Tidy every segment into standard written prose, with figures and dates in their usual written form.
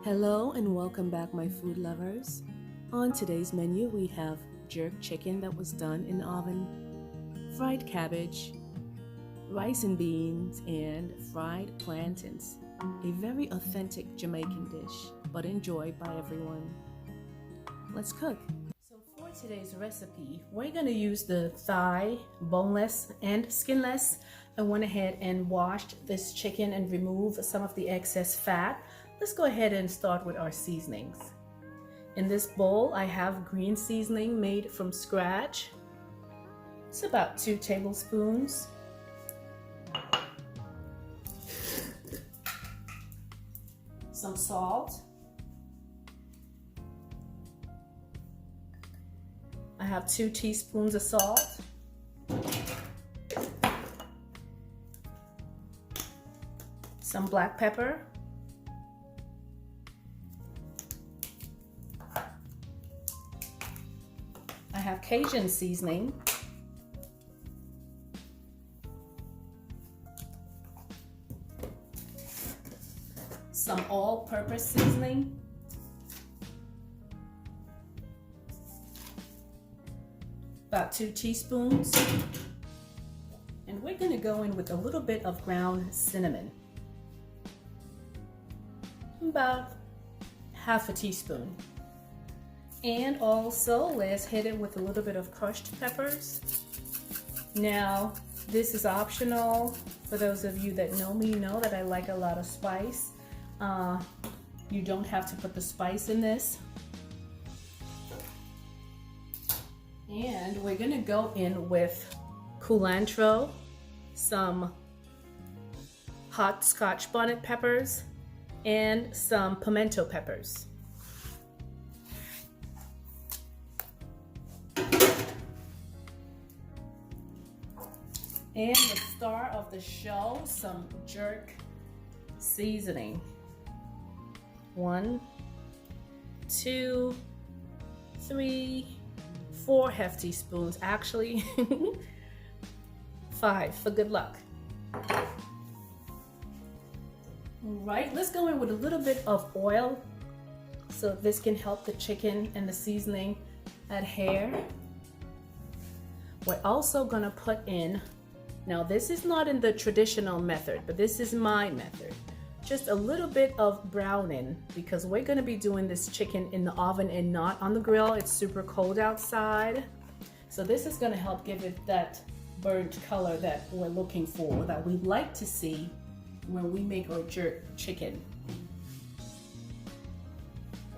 Hello and welcome back, my food lovers. On today's menu we have jerk chicken that was done in the oven, fried cabbage, rice and beans, and fried plantains. A very authentic Jamaican dish, but enjoyed by everyone. Let's cook. So for today's recipe, we're going to use the thigh, boneless and skinless. I went ahead and washed this chicken and removed some of the excess fat. Let's go ahead and start with our seasonings. In this bowl, I have green seasoning made from scratch. It's about 2 tablespoons. Some salt. I have 2 teaspoons of salt. Some black pepper. I have Cajun seasoning. Some all-purpose seasoning. About 2 teaspoons. And we're going to go in with a little bit of ground cinnamon. About half a teaspoon. And also, let's hit it with a little bit of crushed peppers. Now, this is optional. For those of you that know me know that I like a lot of spice. You don't have to put the spice in this. And we're gonna go in with culantro, some hot scotch bonnet peppers, and some pimento peppers. And the star of the show, some jerk seasoning. 1, 2, 3, 4 hefty spoons. Actually, 5 for good luck. All right, let's go in with a little bit of oil so this can help the chicken and the seasoning adhere. We're also gonna put in, now this is not in the traditional method, but this is my method. Just a little bit of browning because we're gonna be doing this chicken in the oven and not on the grill. It's super cold outside. So this is gonna help give it that burnt color that we're looking for, that we like to see when we make our jerk chicken.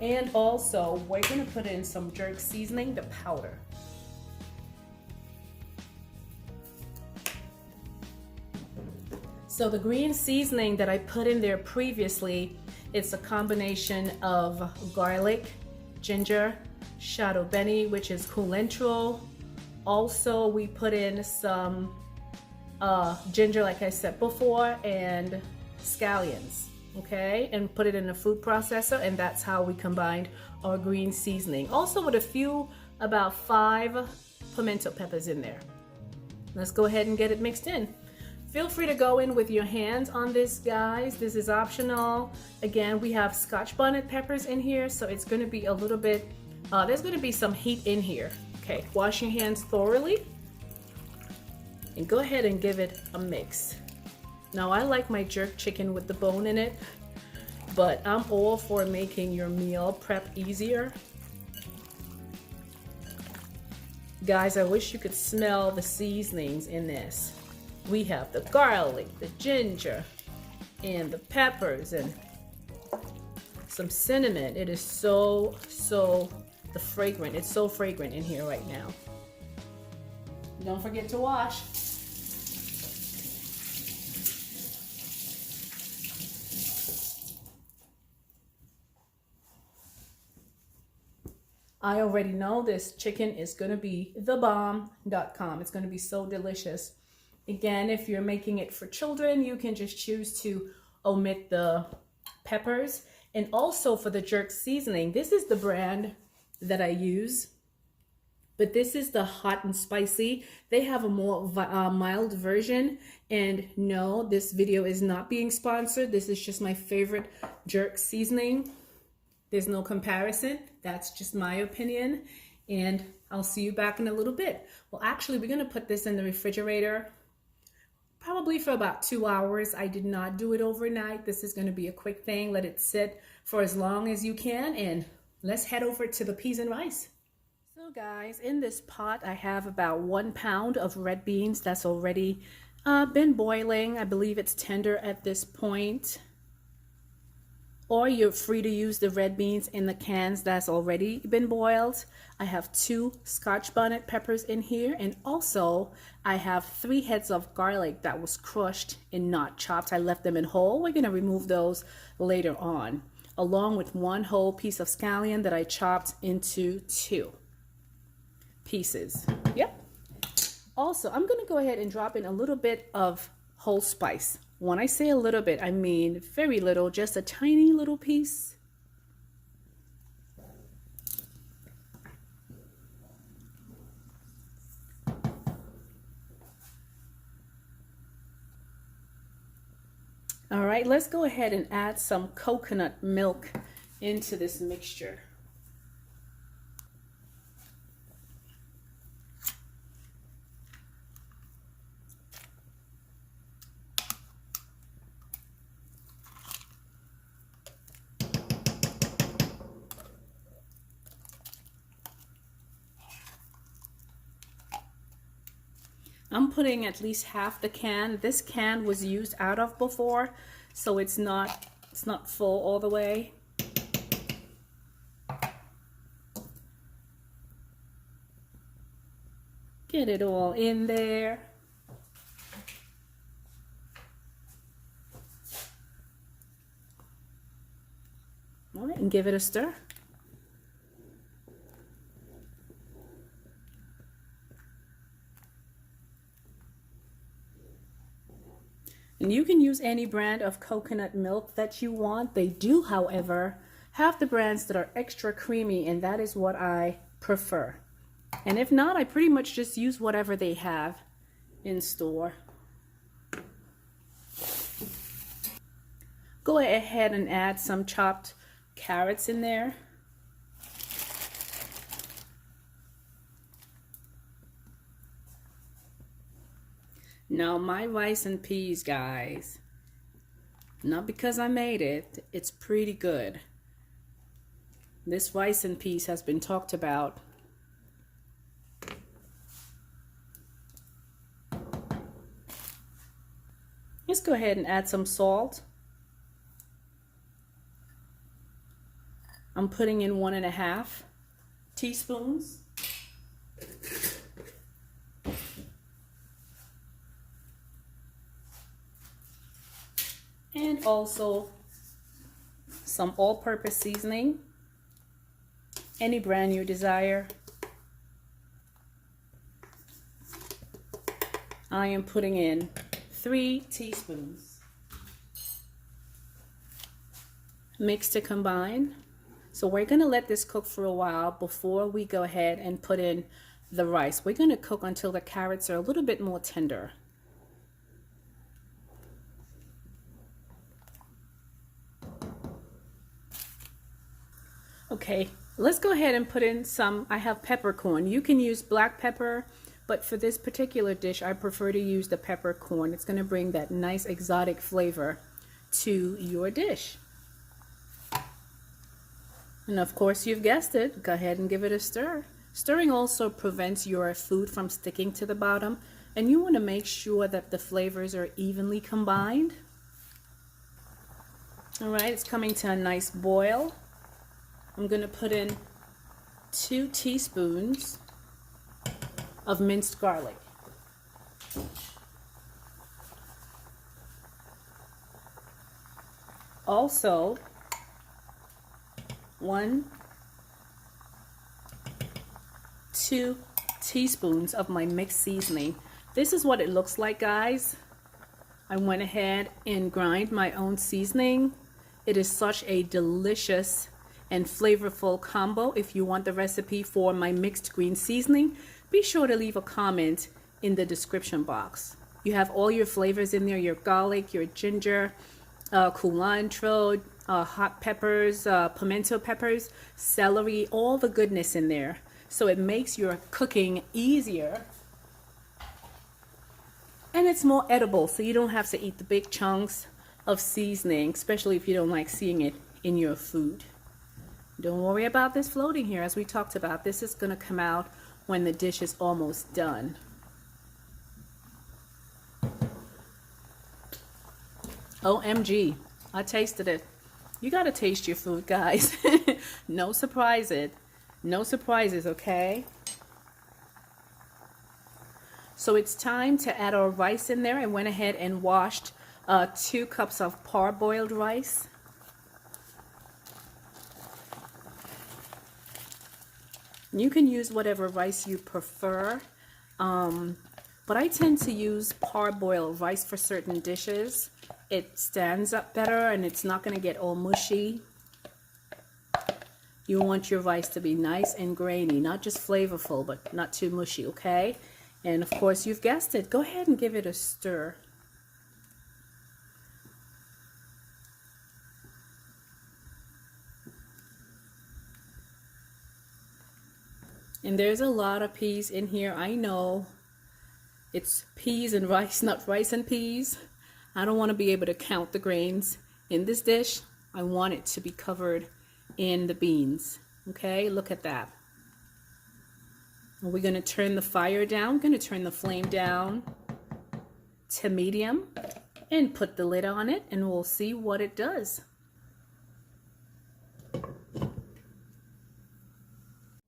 And also, we're gonna put in some jerk seasoning, the powder. So the green seasoning that I put in there previously, it's a combination of garlic, ginger, shadow benny, which is culantro. Also, we put in some ginger, like I said before, and scallions, okay? And put it in a food processor, and that's how we combined our green seasoning. Also with a few, about 5 pimento peppers in there. Let's go ahead and get it mixed in. Feel free to go in with your hands on this, guys. This is optional. Again, we have scotch bonnet peppers in here, so it's gonna be a little bit, there's gonna be some heat in here. Okay, wash your hands thoroughly and go ahead and give it a mix. Now, I like my jerk chicken with the bone in it, but I'm all for making your meal prep easier. Guys, I wish you could smell the seasonings in this. We have the garlic, the ginger, and the peppers, and some cinnamon. It is so fragrant. It's so fragrant in here right now. Don't forget to wash. I already know this chicken is gonna be thebomb.com. It's gonna be so delicious. Again, if you're making it for children, you can just choose to omit the peppers. And also for the jerk seasoning, this is the brand that I use, but this is the hot and spicy. They have a more mild version. And no, this video is not being sponsored. This is just my favorite jerk seasoning. There's no comparison. That's just my opinion. And I'll see you back in a little bit. Well, actually, we're going to put this in the refrigerator probably for about 2 hours. I did not do it overnight. This is going to be a quick thing. Let it sit for as long as you can. And let's head over to the peas and rice. So guys, in this pot, I have about 1 pound of red beans that's already been boiling. I believe it's tender at this point. Or you're free to use the red beans in the cans that's already been boiled. I have 2 scotch bonnet peppers in here, and also I have 3 heads of garlic that was crushed and not chopped. I left them in whole. We're gonna remove those later on, along with 1 whole piece of scallion that I chopped into 2 pieces. Yep. Also, I'm gonna go ahead and drop in a little bit of whole spice. When I say a little bit, I mean very little, just a tiny little piece. All right, let's go ahead and add some coconut milk into this mixture. I'm putting at least half the can. This can was used out of before, so it's not full all the way. Get it all in there. All right, and give it a stir. And you can use any brand of coconut milk that you want. They do, however, have the brands that are extra creamy, and that is what I prefer. And if not, I pretty much just use whatever they have in store. Go ahead and add some chopped carrots in there. Now my rice and peas, guys, not because I made it, it's pretty good. This rice and peas has been talked about. Let's go ahead and add some salt. I'm putting in 1.5 teaspoons. And also some all-purpose seasoning, any brand you desire. I am putting in 3 teaspoons. Mix to combine. So we're going to let this cook for a while before we go ahead and put in the rice. We're going to cook until the carrots are a little bit more tender. Okay, let's go ahead and put in some, I have peppercorn. You can use black pepper, but for this particular dish, I prefer to use the peppercorn. It's going to bring that nice exotic flavor to your dish. And of course, you've guessed it, go ahead and give it a stir. Stirring also prevents your food from sticking to the bottom, and you want to make sure that the flavors are evenly combined. All right, it's coming to a nice boil. I'm going to put in 2 teaspoons of minced garlic. Also, 2 teaspoons of my mixed seasoning. This is what it looks like, guys. I went ahead and grind my own seasoning. It is such a delicious and flavorful combo. If you want the recipe for my mixed green seasoning, be sure to leave a comment in the description box. You have all your flavors in there, your garlic, your ginger, culantro, hot peppers, pimento peppers, celery, all the goodness in there. So it makes your cooking easier. And it's more edible, so you don't have to eat the big chunks of seasoning, especially if you don't like seeing it in your food. Don't worry about this floating here. As we talked about, this is going to come out when the dish is almost done. OMG, I tasted it. You got to taste your food, guys. No surprises. No surprises, okay? So it's time to add our rice in there. I went ahead and washed 2 cups of parboiled rice. You can use whatever rice you prefer, but I tend to use parboiled rice for certain dishes. It stands up better and it's not going to get all mushy. You want your rice to be nice and grainy, not just flavorful, but not too mushy, okay? And of course, you've guessed it. Go ahead and give it a stir. And there's a lot of peas in here. I know it's peas and rice, not rice and peas. I don't want to be able to count the grains in this dish. I want it to be covered in the beans. Okay, look at that. We're going to turn the fire down. We're going to turn the flame down to medium and put the lid on it, and we'll see what it does.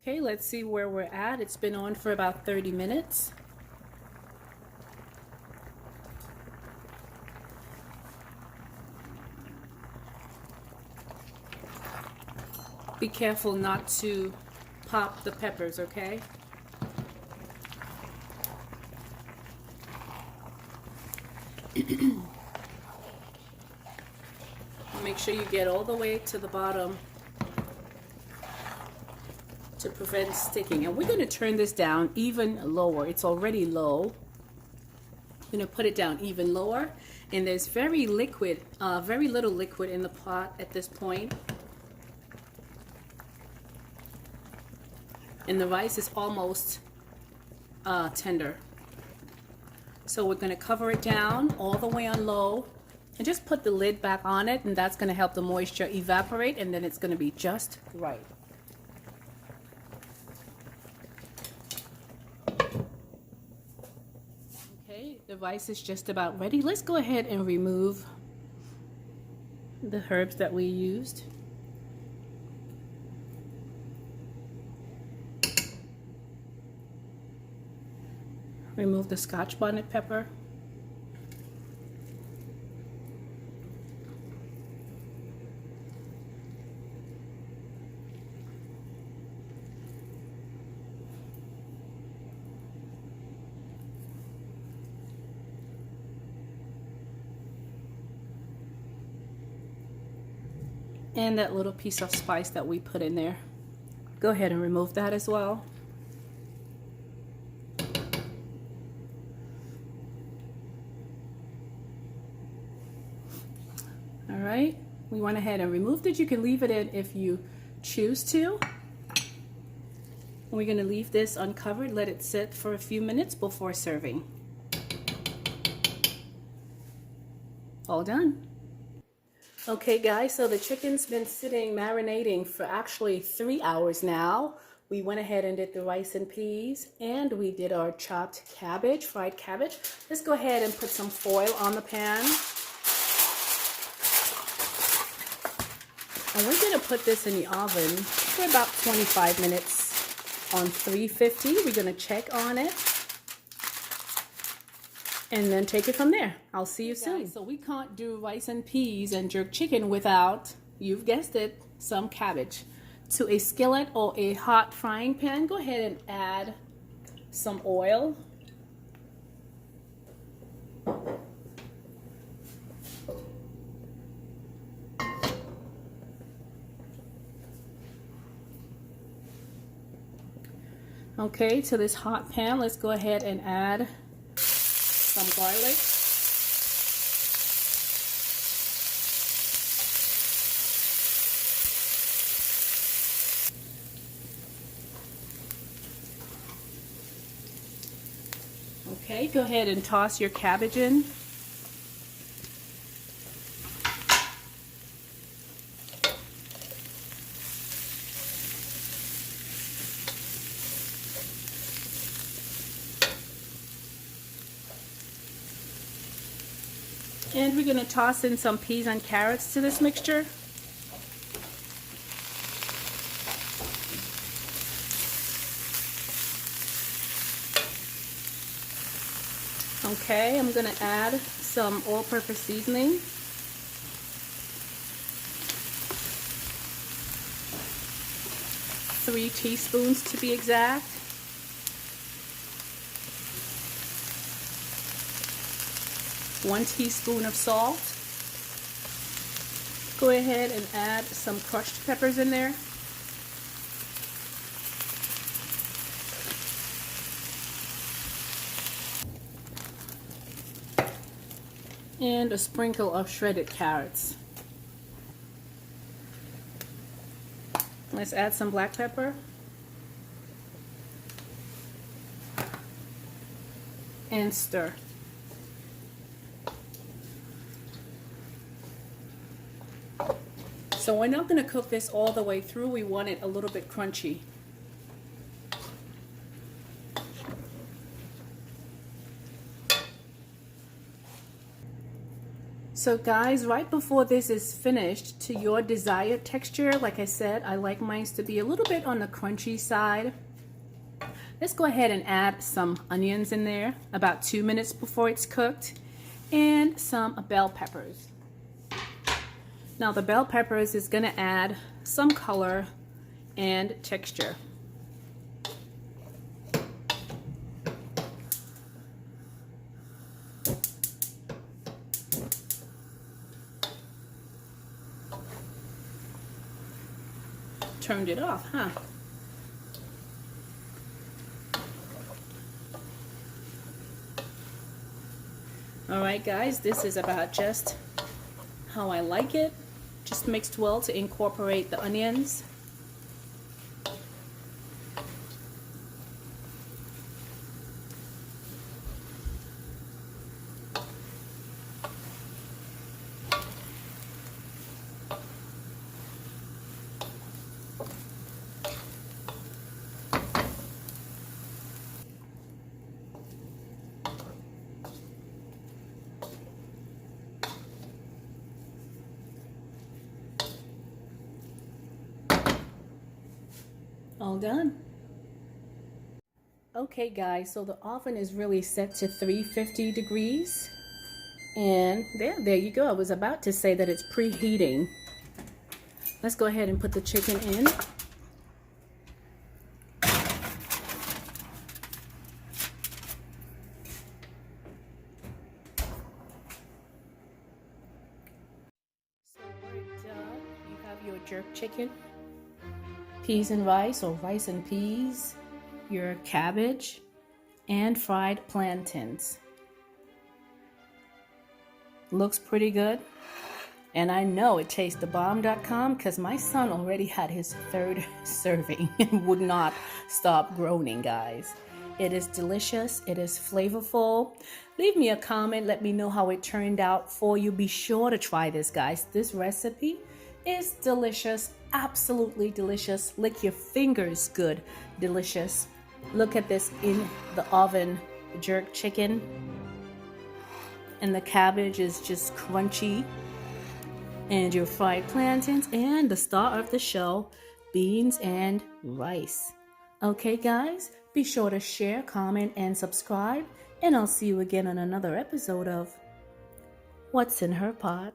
Okay, let's see where we're at. It's been on for about 30 minutes. Be careful not to pop the peppers, okay? Make sure you get all the way to the bottom to prevent sticking. And we're going to turn this down even lower. It's already low. I'm going to put it down even lower. And there's very little liquid in the pot at this point. And the rice is almost tender. So we're going to cover it down all the way on low and just put the lid back on it, and that's going to help the moisture evaporate, and then it's going to be just right. Okay, the rice is just about ready. Let's go ahead and remove the herbs that we used. Remove the scotch bonnet pepper. And that little piece of spice that we put in there. Go ahead and remove that as well. Alright, we went ahead and removed it. You can leave it in if you choose to. We're going to leave this uncovered, let it sit for a few minutes before serving. All done. Okay guys, so the chicken's been sitting marinating for actually 3 hours now. We went ahead and did the rice and peas, and we did our chopped cabbage, fried cabbage. Let's go ahead and put some foil on the pan. And we're going to put this in the oven for about 25 minutes on 350. We're going to check on it and then take it from there. I'll see you soon. So we can't do rice and peas and jerk chicken without, you've guessed it, some cabbage. To a skillet or a hot frying pan, go ahead and add some oil. Okay, to this hot pan, let's go ahead and add some garlic. Okay, go ahead and toss your cabbage in. And we're going to toss in some peas and carrots to this mixture. Okay, I'm going to add some all-purpose seasoning. Three teaspoons to be exact. One teaspoon of salt. Go ahead and add some crushed peppers in there. And a sprinkle of shredded carrots. Let's add some black pepper. And stir. So we're not going to cook this all the way through. We want it a little bit crunchy. So guys, right before this is finished, to your desired texture, like I said, I like mine to be a little bit on the crunchy side. Let's go ahead and add some onions in there about 2 minutes before it's cooked, and some bell peppers. Now the bell peppers is going to add some color and texture. Turned it off, huh? All right, guys, this is about just how I like it. Just mixed well to incorporate the onions. All done. Okay guys, so the oven is really set to 350 degrees. And there you go. I was about to say that it's preheating. Let's go ahead and put the chicken in. So we're done. You have your jerk chicken, peas and rice, or rice and peas, your cabbage, and fried plantains. Looks pretty good. And I know it tastes thebomb.com because my son already had his third serving and would not stop groaning, guys. It is delicious. It is flavorful. Leave me a comment. Let me know how it turned out for you. Be sure to try this, guys. This recipe is delicious. Absolutely delicious. Lick your fingers good. Delicious. Look at this in the oven jerk chicken. And the cabbage is just crunchy. And your fried plantains, and the star of the show, beans and rice. Okay guys, be sure to share, comment, and subscribe, and I'll see you again on another episode of What's in Her Pot.